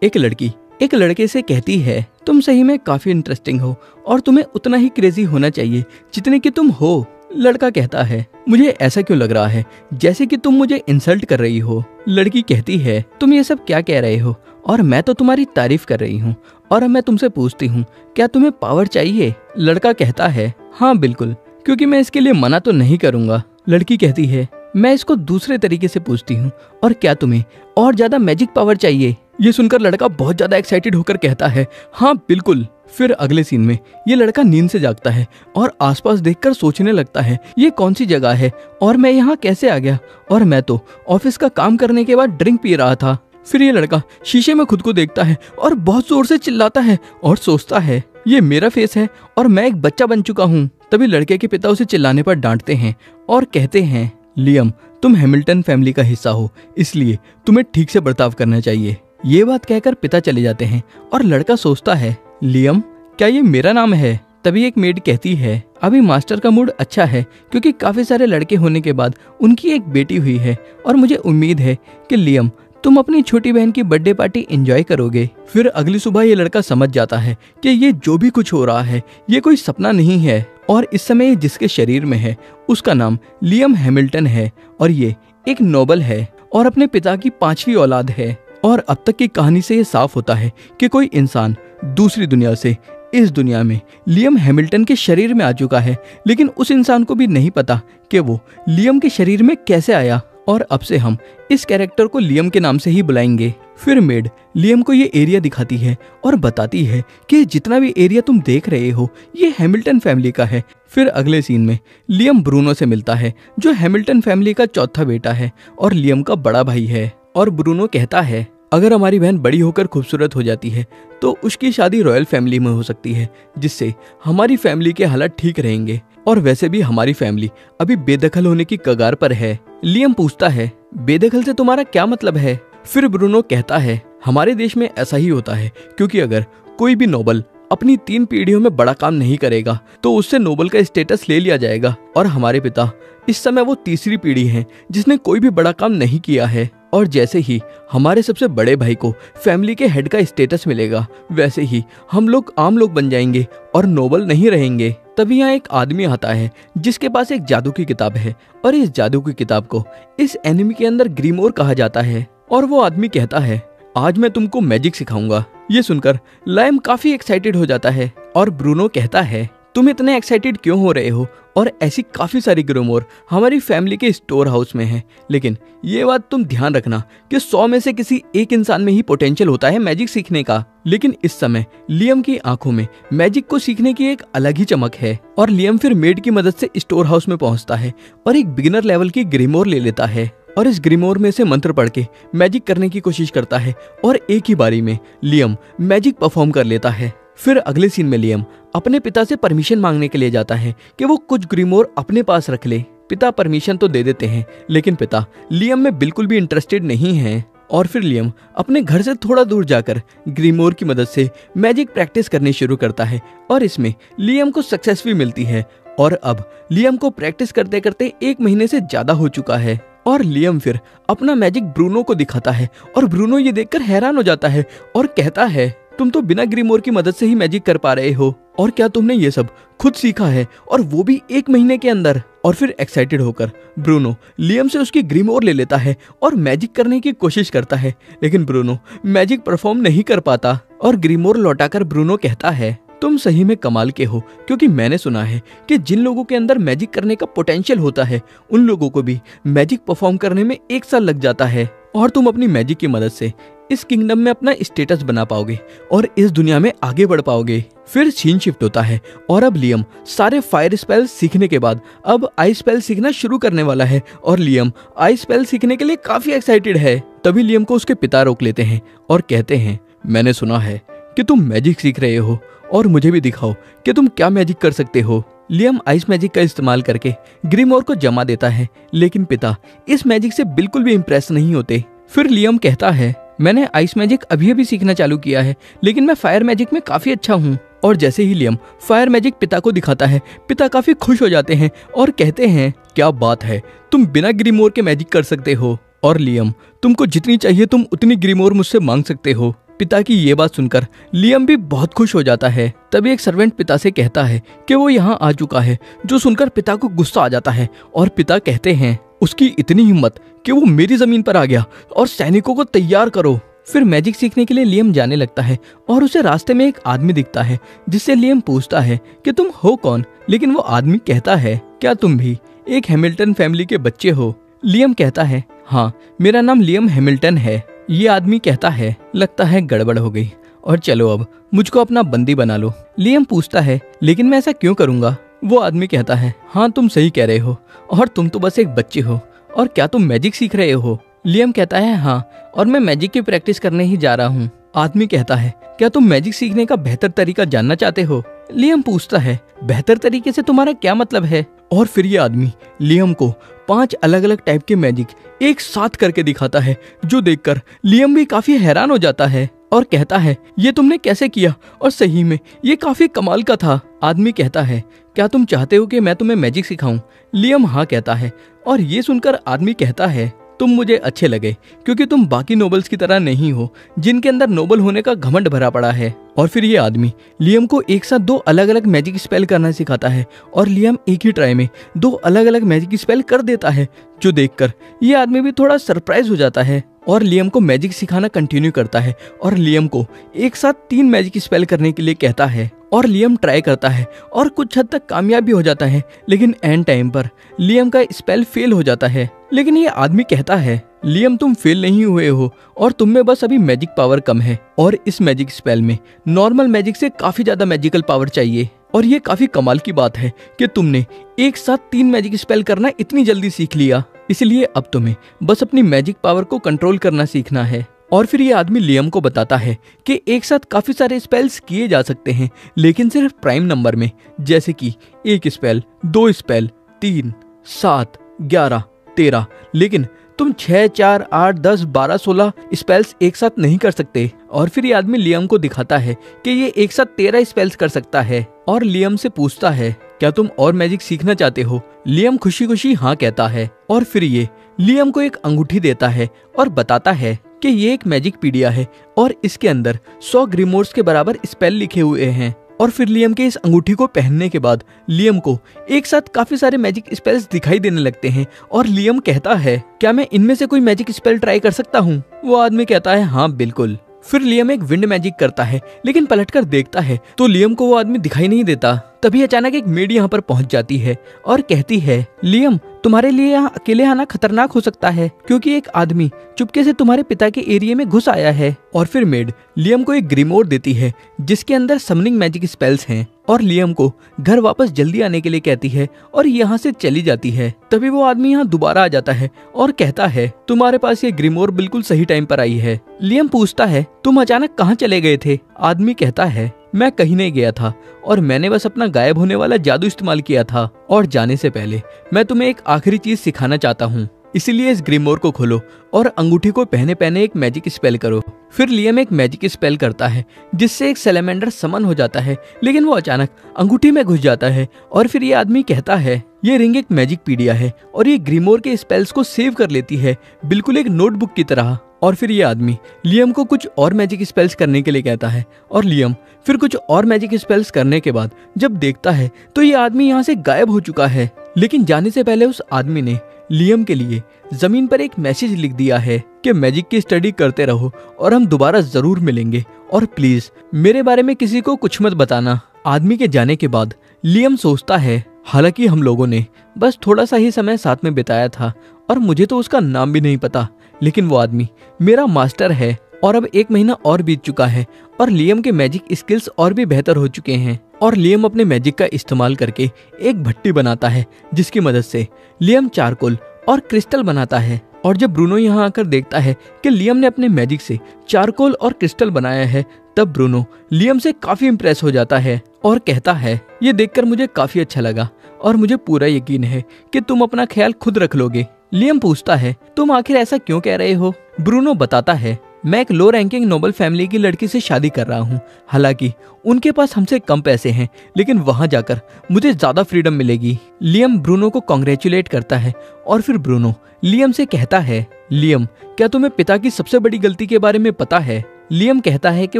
एक लड़की एक लड़के से कहती है, तुम सही में काफी इंटरेस्टिंग हो और तुम्हें उतना ही क्रेजी होना चाहिए जितने कि तुम हो। लड़का कहता है, मुझे ऐसा क्यों लग रहा है जैसे कि तुम मुझे इंसल्ट कर रही हो। लड़की कहती है, तुम ये सब क्या कह रहे हो और मैं तो तुम्हारी तारीफ कर रही हूँ। और अब मैं तुमसे पूछती हूँ, क्या तुम्हें पावर चाहिए? लड़का कहता है, हाँ बिल्कुल, क्योंकि मैं इसके लिए मना तो नहीं करूँगा। लड़की कहती है, मैं इसको दूसरे तरीके से पूछती हूँ, और क्या तुम्हें और ज्यादा मैजिक पावर चाहिए? ये सुनकर लड़का बहुत ज्यादा एक्साइटेड होकर कहता है, हाँ बिल्कुल। फिर अगले सीन में ये लड़का नींद से जागता है और आसपास देखकर सोचने लगता है, ये कौन सी जगह है और मैं यहाँ कैसे आ गया, और मैं तो ऑफिस का काम करने के बाद ड्रिंक पी रहा था। फिर ये लड़का शीशे में खुद को देखता है और बहुत जोर से चिल्लाता है और सोचता है, ये मेरा फेस है और मैं एक बच्चा बन चुका हूँ। तभी लड़के के पिता उसे चिल्लाने पर डांटते हैं और कहते हैं, लियम तुम हैमिल्टन फैमिली का हिस्सा हो, इसलिए तुम्हें ठीक से बर्ताव करना चाहिए। ये बात कहकर पिता चले जाते हैं और लड़का सोचता है, लियम क्या ये मेरा नाम है? तभी एक मेड कहती है, अभी मास्टर का मूड अच्छा है क्योंकि काफी सारे लड़के होने के बाद उनकी एक बेटी हुई है और मुझे उम्मीद है कि लियम तुम अपनी छोटी बहन की बर्थडे पार्टी एंजॉय करोगे। फिर अगली सुबह ये लड़का समझ जाता है कि ये जो भी कुछ हो रहा है ये कोई सपना नहीं है, और इस समय जिसके शरीर में है उसका नाम लियम हैमिल्टन है और ये एक नोबल है और अपने पिता की 5वीं औलाद है। और अब तक की कहानी से ये साफ होता है कि कोई इंसान दूसरी दुनिया से इस दुनिया में लियम हैमिल्टन के शरीर में आ चुका है, लेकिन उस इंसान को भी नहीं पता कि वो लियम के शरीर में कैसे आया। और अब से हम इस कैरेक्टर को लियम के नाम से ही बुलाएंगे। फिर मेड लियम को ये एरिया दिखाती है और बताती है कि जितना भी एरिया तुम देख रहे हो ये हैमिल्टन फैमिली का है। फिर अगले सीन में लियम ब्रूनो से मिलता है जो हैमिल्टन फैमिली का चौथा बेटा है और लियम का बड़ा भाई है। और ब्रूनो कहता है, अगर हमारी बहन बड़ी होकर खूबसूरत हो जाती है तो उसकी शादी रॉयल फैमिली में हो सकती है, जिससे हमारी फैमिली के हालात ठीक रहेंगे, और वैसे भी हमारी फैमिली अभी बेदखल होने की कगार पर है। लियम पूछता है, बेदखल से तुम्हारा क्या मतलब है? फिर ब्रूनो कहता है, हमारे देश में ऐसा ही होता है क्योंकि अगर कोई भी नोबल अपनी 3 पीढ़ियों में बड़ा काम नहीं करेगा तो उससे नोबल का स्टेटस ले लिया जाएगा, और हमारे पिता इस समय वो तीसरी पीढ़ी है जिसने कोई भी बड़ा काम नहीं किया है। और जैसे ही हमारे सबसे बड़े भाई को फैमिली के हेड का स्टेटस मिलेगा वैसे ही हम लोग आम लोग बन जाएंगे और नोबल नहीं रहेंगे। तभी यहाँ एक आदमी आता है जिसके पास एक जादू की किताब है, और इस जादू की किताब को इस एनिमी के अंदर ग्रीमोर कहा जाता है। और वो आदमी कहता है, आज मैं तुमको मैजिक सिखाऊंगा। ये सुनकर लाइम काफी एक्साइटेड हो जाता है और ब्रूनो कहता है, तुम इतने एक्साइटेड क्यों हो रहे हो? और ऐसी काफी सारी ग्रीमोर हमारी फैमिली के स्टोर हाउस में है, लेकिन ये बात तुम ध्यान रखना कि 100 में से किसी एक इंसान में ही पोटेंशियल होता है मैजिक सीखने का। लेकिन इस समय लियम की आंखों में मैजिक को सीखने की एक अलग ही चमक है, और लियम फिर मेड की मदद से स्टोर हाउस में पहुंचता है और एक बिगिनर लेवल की ग्रीमोर ले लेता है और इस ग्रीमोर में से मंत्र पढ़ के मैजिक करने की कोशिश करता है, और एक ही बारी में लियम मैजिक परफॉर्म कर लेता है। फिर अगले सीन में लियम अपने पिता से परमिशन मांगने के लिए जाता है कि वो कुछ ग्रीमोर अपने पास रख ले। पिता परमिशन तो दे देते हैं, लेकिन पिता लियम में बिल्कुल भी इंटरेस्टेड नहीं है। और फिर लियम अपने घर से थोड़ा दूर जाकर ग्रीमोर की मदद से मैजिक प्रैक्टिस करनी शुरू करता है, और इसमें लियम को सक्सेस भी मिलती है। और अब लियम को प्रैक्टिस करते करते 1 महीने से ज्यादा हो चुका है। और लियम फिर अपना मैजिक ब्रूनो को दिखाता है, और ब्रूनो ये देखकर हैरान हो जाता है और कहता है, तुम तो बिना ग्रीमोर की मदद से ही मैजिक कर पा रहे हो, और क्या तुमने ये सब खुद सीखा है, और वो भी 1 महीने के अंदर? और फिर एक्साइटेड होकर ब्रूनो लियम से उसकी ग्रीमोर ले लेता है और मैजिक करने की कोशिश करता है, लेकिन ब्रूनो मैजिक परफॉर्म नहीं कर पाता। और ग्रीमोर लौटाकर ब्रूनो कहता है, तुम सही में कमाल के हो, क्योंकि मैंने सुना है कि जिन लोगों के अंदर मैजिक करने का पोटेंशियल होता है उन लोगों को भी मैजिक परफॉर्म करने में 1 साल लग जाता है, और तुम अपनी मैजिक की मदद से इस किंगडम में अपना स्टेटस बना पाओगे और इस दुनिया में आगे बढ़ पाओगे। फिर सीन शिफ्ट होता है और अब लियम सारे फायर स्पेल सीखने के बाद अब आइस स्पेल सीखना शुरू करने वाला है, और लियम आइस स्पेल सीखने के लिए काफी एक्साइटेड है। तभी लियम को उसके पिता रोक लेते हैं और कहते हैं, मैंने सुना है कि तुम मैजिक सीख रहे हो, और मुझे भी दिखाओ कि तुम क्या मैजिक कर सकते हो। लियम आइस मैजिक का इस्तेमाल करके ग्रीमोर को जमा देता है, लेकिन पिता इस मैजिक से बिल्कुल भी इम्प्रेस नहीं होते। फिर लियम कहता है, मैंने आइस मैजिक अभी अभी सीखना चालू किया है, लेकिन मैं फायर मैजिक में काफी अच्छा हूँ। और जैसे ही लियम फायर मैजिक पिता को दिखाता है, पिता काफी खुश हो जाते हैं और कहते हैं, क्या बात है, तुम बिना ग्रीमोर के मैजिक कर सकते हो। और लियम, तुमको जितनी चाहिए तुम उतनी ग्रीमोर मुझसे मांग सकते हो। पिता की ये बात सुनकर लियम भी बहुत खुश हो जाता है। तभी एक सर्वेंट पिता से कहता है कि वो यहाँ आ चुका है, जो सुनकर पिता को गुस्सा आ जाता है और पिता कहते हैं उसकी इतनी हिम्मत कि वो मेरी जमीन पर आ गया और सैनिकों को तैयार करो। फिर मैजिक सीखने के लिए लियम जाने लगता है और उसे रास्ते में एक आदमी दिखता है, जिससे लियम पूछता है कि तुम हो कौन, लेकिन वो आदमी कहता है क्या तुम भी एक हैमिल्टन फैमिली के बच्चे हो। लियम कहता है हाँ, मेरा नाम लियम हैमिल्टन है। ये आदमी कहता है लगता है गड़बड़ हो गई और चलो अब मुझको अपना बंदी बना लो। लियम पूछता है लेकिन मैं ऐसा क्यों करूंगा। वो आदमी कहता है हाँ, तुम सही कह रहे हो और तुम तो बस एक बच्चे हो, और क्या तुम मैजिक सीख रहे हो। लियम कहता है हाँ, और मैं मैजिक की प्रैक्टिस करने ही जा रहा हूँ। आदमी कहता है क्या तुम मैजिक सीखने का बेहतर तरीका जानना चाहते हो। लियम पूछता है बेहतर तरीके से तुम्हारा क्या मतलब है। और फिर ये आदमी लियम को 5 अलग अलग टाइप के मैजिक एक साथ करके दिखाता है, जो देखकर लियम भी काफी हैरान हो जाता है और कहता है ये तुमने कैसे किया, और सही में ये काफी कमाल का था। आदमी कहता है क्या तुम चाहते हो कि मैं तुम्हें मैजिक सिखाऊं। लियम हाँ कहता है और ये सुनकर आदमी कहता है तुम मुझे अच्छे लगे, क्योंकि तुम बाकी नोबल्स की तरह नहीं हो जिनके अंदर नोबल होने का घमंड भरा पड़ा है। और फिर ये आदमी लियम को एक साथ 2 अलग अलग मैजिक स्पेल करना सिखाता है और लियम एक ही ट्राई में 2 अलग अलग मैजिक स्पेल कर देता है, जो देखकर ये आदमी भी थोड़ा सरप्राइज हो जाता है और लियम को मैजिक सिखाना कंटिन्यू करता है और लियम को एक साथ 3 मैजिक स्पेल करने के लिए कहता है। और लियम ट्राई करता है और कुछ हद तक कामयाब भी हो जाता है, लेकिन एंड टाइम पर लियम का स्पेल फेल हो जाता है। लेकिन ये आदमी कहता है लियम तुम फेल नहीं हुए हो और तुम में बस अभी मैजिक पावर कम है, और इस मैजिक स्पेल में नॉर्मल मैजिक से काफी ज्यादा मैजिकल पावर चाहिए। और ये काफी कमाल की बात है कि तुमने एक साथ 3 मैजिक स्पेल करना इतनी जल्दी सीख लिया, इसलिए अब तुम्हें बस अपनी मैजिक पावर को कंट्रोल करना सीखना है। और फिर ये आदमी लियम को बताता है कि एक साथ काफी सारे स्पेल्स किए जा सकते हैं, लेकिन सिर्फ प्राइम नंबर में, जैसे कि 1 स्पेल, 2 स्पेल, 3, 7, 11, 13, लेकिन तुम 6, 4, 8, 10, 12, 16 स्पेल्स एक साथ नहीं कर सकते। और फिर ये आदमी लियम को दिखाता है कि ये एक साथ 13 स्पेल्स कर सकता है और लियम से पूछता है क्या तुम और मैजिक सीखना चाहते हो। लियम खुशी खुशी हाँ कहता है और फिर ये लियम को एक अंगूठी देता है और बताता है कि ये एक मैजिक पीडिया है और इसके अंदर 100 ग्रीमोर्स के बराबर स्पेल लिखे हुए हैं। और फिर लियम के इस अंगूठी को पहनने के बाद लियम को एक साथ काफी सारे मैजिक स्पेल्स दिखाई देने लगते हैं और लियम कहता है क्या मैं इनमें से कोई मैजिक स्पेल ट्राई कर सकता हूँ। वो आदमी कहता है हाँ बिल्कुल। फिर लियम एक विंड मैजिक करता है, लेकिन पलटकर देखता है तो लियम को वो आदमी दिखाई नहीं देता। तभी अचानक एक मेड यहाँ पर पहुंच जाती है और कहती है लियम तुम्हारे लिए यहाँ अकेले आना खतरनाक हो सकता है, क्योंकि एक आदमी चुपके से तुम्हारे पिता के एरिया में घुस आया है। और फिर मेड लियम को एक ग्रीमोर देती है जिसके अंदर समनिंग मैजिक स्पेल्स हैं और लियम को घर वापस जल्दी आने के लिए कहती है और यहाँ से चली जाती है। तभी वो आदमी यहाँ दोबारा आ जाता है और कहता है तुम्हारे पास ये ग्रीमोर बिल्कुल सही टाइम पर आई है। लियम पूछता है तुम अचानक कहाँ चले गए थे। आदमी कहता है मैं कहीं नहीं गया था और मैंने बस अपना गायब होने वाला जादू इस्तेमाल किया था, और जाने से पहले मैं तुम्हें एक आखिरी चीज सिखाना चाहता हूँ, इसीलिए इस ग्रीमोर को खोलो और अंगूठी को पहने पहने एक मैजिक स्पेल करो। फिर लियम एक मैजिक स्पेल करता है जिससे एक सैलेमेंडर समन हो जाता है, लेकिन वो अचानक अंगूठी में घुस जाता है। और फिर ये आदमी कहता है ये रिंग एक मैजिक पीडिया है और ये ग्रीमोर के स्पेल्स को सेव कर लेती है, बिल्कुल एक नोटबुक की तरह। और फिर ये आदमी लियम को कुछ और मैजिक स्पेल्स करने के लिए कहता है और लियम फिर कुछ और मैजिक स्पेल्स करने के बाद जब देखता है तो ये आदमी यहाँ से गायब हो चुका है। लेकिन जाने से पहले उस आदमी ने लियम के लिए जमीन पर एक मैसेज लिख दिया है कि मैजिक की स्टडी करते रहो और हम दोबारा जरूर मिलेंगे, और प्लीज मेरे बारे में किसी को कुछ मत बताना। आदमी के जाने के बाद लियम सोचता है हालांकि हम लोगों ने बस थोड़ा सा ही समय साथ में बिताया था और मुझे तो उसका नाम भी नहीं पता, लेकिन वो आदमी मेरा मास्टर है। और अब 1 महीना और बीत चुका है और लियम के मैजिक स्किल्स और भी बेहतर हो चुके हैं और लियम अपने मैजिक का इस्तेमाल करके एक भट्टी बनाता है जिसकी मदद से लियम चारकोल और क्रिस्टल बनाता है। और जब ब्रूनो यहाँ आकर देखता है कि लियम ने अपने मैजिक से चारकोल और क्रिस्टल बनाया है, तब ब्रूनो लियम से काफी इम्प्रेस हो जाता है और कहता है ये देखकर मुझे काफी अच्छा लगा और मुझे पूरा यकीन है कि तुम अपना ख्याल खुद रख लोगे। लियम पूछता है तुम आखिर ऐसा क्यों कह रहे हो। ब्रूनो बताता है मैं एक लो रैंकिंग नोबल फैमिली की लड़की से शादी कर रहा हूँ, हालांकि उनके पास हमसे कम पैसे हैं, लेकिन वहां जाकर मुझे ज्यादा फ्रीडम मिलेगी। लियम ब्रूनो को कॉन्ग्रेचुलेट करता है और फिर ब्रूनो लियम से कहता है लियम क्या तुम्हें पिता की सबसे बड़ी गलती के बारे में पता है। लियम कहता है कि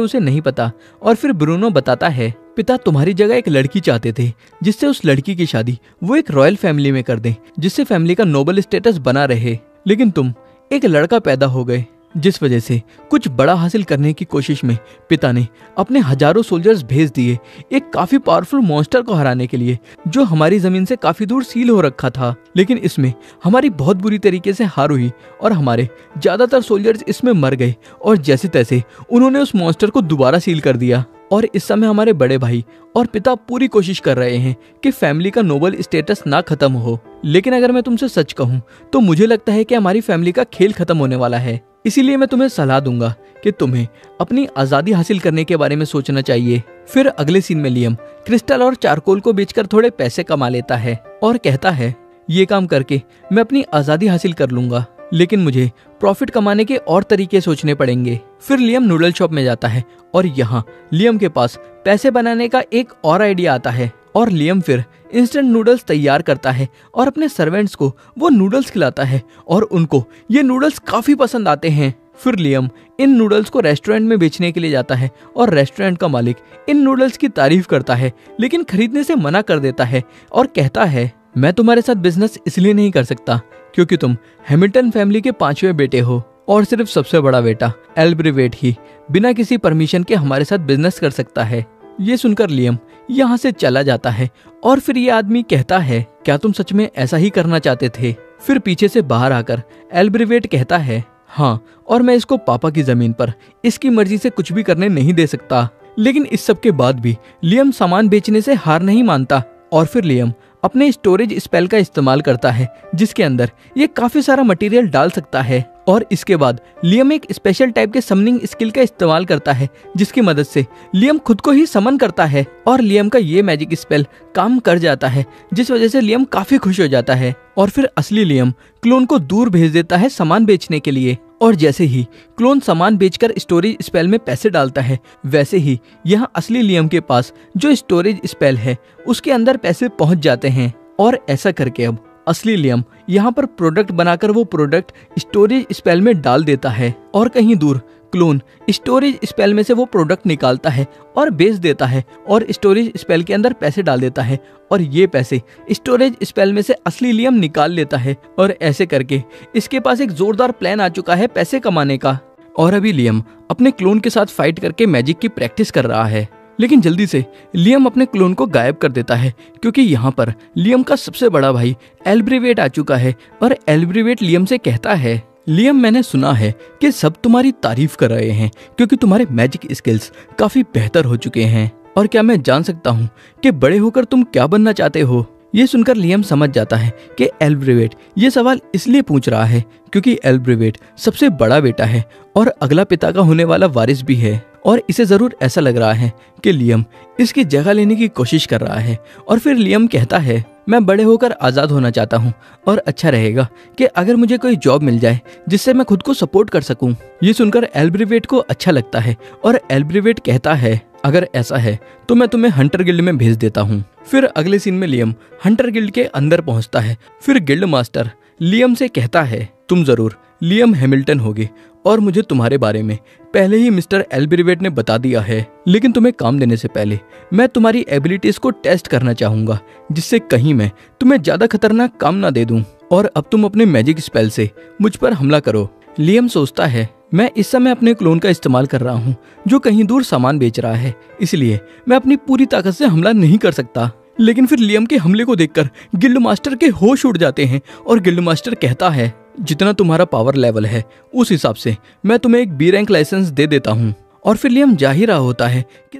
उसे नहीं पता और फिर ब्रूनो बताता है, पिता तुम्हारी जगह एक लड़की चाहते थे जिससे उस लड़की की शादी वो एक रॉयल फैमिली में कर दें, जिससे फैमिली का नोबल स्टेटस बना रहे। लेकिन तुम एक लड़का पैदा हो गए, जिस वजह से कुछ बड़ा हासिल करने की कोशिश में पिता ने अपने हजारों सोल्जर्स भेज दिए एक काफी पावरफुल मॉन्स्टर को हराने के लिए, जो हमारी जमीन से काफी दूर सील हो रखा था। लेकिन इसमें हमारी बहुत बुरी तरीके से हार हुई और हमारे ज्यादातर सोल्जर्स इसमें मर गए और जैसे तैसे उन्होंने उस मॉन्स्टर को दोबारा सील कर दिया। और इस समय हमारे बड़े भाई और पिता पूरी कोशिश कर रहे हैं कि फैमिली का नोबल स्टेटस ना खत्म हो। लेकिन अगर मैं तुमसे सच कहूं तो मुझे लगता है कि हमारी फैमिली का खेल खत्म होने वाला है। इसीलिए मैं तुम्हें सलाह दूंगा कि तुम्हें अपनी आजादी हासिल करने के बारे में सोचना चाहिए। फिर अगले सीन में लियम क्रिस्टल और चारकोल को बेचकर थोड़े पैसे कमा लेता है और कहता है, ये काम करके मैं अपनी आजादी हासिल कर लूंगा, लेकिन मुझे प्रॉफिट कमाने के और तरीके सोचने पड़ेंगे। फिर लियम नूडल शॉप में जाता है और यहाँ लियम के पास पैसे बनाने का एक और आइडिया आता है और लियम फिर इंस्टेंट नूडल्स तैयार करता है और अपने सर्वेंट्स को वो नूडल्स खिलाता है और उनको ये नूडल्स काफी पसंद आते हैं। फिर लियम इन नूडल्स को रेस्टोरेंट में बेचने के लिए जाता है और रेस्टोरेंट का मालिक इन नूडल्स की तारीफ करता है, लेकिन खरीदने से मना कर देता है और कहता है, मैं तुम्हारे साथ बिजनेस इसलिए नहीं कर सकता क्योंकि तुम हैमिल्टन फैमिली के 5वें बेटे हो और सिर्फ सबसे बड़ा बेटा एल्ब्रिवेट ही बिना किसी परमिशन के हमारे साथ बिजनेस कर सकता है। ये सुनकर लियम यहाँ से चला जाता है और फिर ये आदमी कहता है, क्या तुम सच में ऐसा ही करना चाहते थे? फिर पीछे से बाहर आकर एल्ब्रिवेट कहता है, हाँ, और मैं इसको पापा की जमीन पर इसकी मर्जी से कुछ भी करने नहीं दे सकता। लेकिन इस सब के बाद भी लियम सामान बेचने से हार नहीं मानता और फिर लियम अपने स्टोरेज स्पेल का इस्तेमाल करता है जिसके अंदर ये काफी सारा मटेरियल डाल सकता है और इसके बाद लियम एक स्पेशल टाइप के समनिंग स्किल का इस्तेमाल करता है जिसकी मदद से लियम खुद को ही समन करता है और लियम का ये मैजिक स्पेल काम कर जाता है, जिस वजह से लियम काफी खुश हो जाता है और फिर असली लियम क्लोन को दूर भेज देता है सामान बेचने के लिए। और जैसे ही क्लोन सामान बेचकर स्टोरेज स्पेल में पैसे डालता है, वैसे ही यहाँ असली लियम के पास जो स्टोरेज स्पेल है उसके अंदर पैसे पहुंच जाते हैं और ऐसा करके अब असली लियम यहाँ पर प्रोडक्ट बनाकर वो प्रोडक्ट स्टोरेज स्पेल में डाल देता है और कहीं दूर क्लोन स्टोरेज स्पेल में से वो प्रोडक्ट निकालता है और बेच देता है और स्टोरेज स्पेल के अंदर पैसे डाल देता है और ये पैसे स्टोरेज स्पेल में से असली लियम निकाल लेता है और ऐसे करके इसके पास एक जोरदार प्लान आ चुका है पैसे कमाने का। और अभी लियम अपने क्लोन के साथ फाइट करके मैजिक की प्रैक्टिस कर रहा है, लेकिन जल्दी से लियम अपने क्लोन को गायब कर देता है क्योंकि यहाँ पर लियम का सबसे बड़ा भाई एल्ब्रिवेट आ चुका है और एल्ब्रिवेट लियम से कहता है, लियम, मैंने सुना है कि सब तुम्हारी तारीफ कर रहे हैं क्योंकि तुम्हारे मैजिक स्किल्स काफी बेहतर हो चुके हैं, और क्या मैं जान सकता हूँ कि बड़े होकर तुम क्या बनना चाहते हो? ये सुनकर लियम समझ जाता है कि एल्ब्रिवेट ये सवाल इसलिए पूछ रहा है क्योंकि एल्ब्रिवेट सबसे बड़ा बेटा है और अगला पिता का होने वाला वारिस भी है और इसे जरूर ऐसा लग रहा है कि लियम इसकी जगह लेने की कोशिश कर रहा है। और फिर लियम कहता है, मैं बड़े होकर आज़ाद होना चाहता हूँ और अच्छा रहेगा कि अगर मुझे कोई जॉब मिल जाए जिससे मैं खुद को सपोर्ट कर सकूँ। ये सुनकर एल्ब्रिवेट को अच्छा लगता है और एल्ब्रिवेट कहता है, अगर ऐसा है तो मैं तुम्हें हंटर गिल्ड में भेज देता हूँ। फिर अगले सीन में लियम हंटर गिल्ड के अंदर पहुँचता है। फिर गिल्ड मास्टर लियम से कहता है, तुम जरूर लियम हैमिल्टन होगे और मुझे तुम्हारे बारे में पहले ही मिस्टर एल्ब्रिवेट ने बता दिया है, लेकिन तुम्हें काम देने से पहले मैं तुम्हारी एबिलिटीज को टेस्ट करना चाहूंगा जिससे कहीं मैं तुम्हें ज्यादा खतरनाक काम ना दे दूं और अब तुम अपने मैजिक स्पेल से मुझ पर हमला करो। लियम सोचता है, मैं इस समय अपने क्लोन का इस्तेमाल कर रहा हूँ जो कहीं दूर सामान बेच रहा है, इसलिए मैं अपनी पूरी ताकत से हमला नहीं कर सकता। लेकिन फिर लियम के हमले को देखकर गिल्ड मास्टर के होश उड़ जाते हैं और गिल्ड मास्टर कहता है, जितना तुम्हारा पावर लेवल है उस हिसाब से मैं तुम्हें एक बी रैंक लाइसेंस दे देता हूँ। और फिर लियम जा ही रहा होता है कि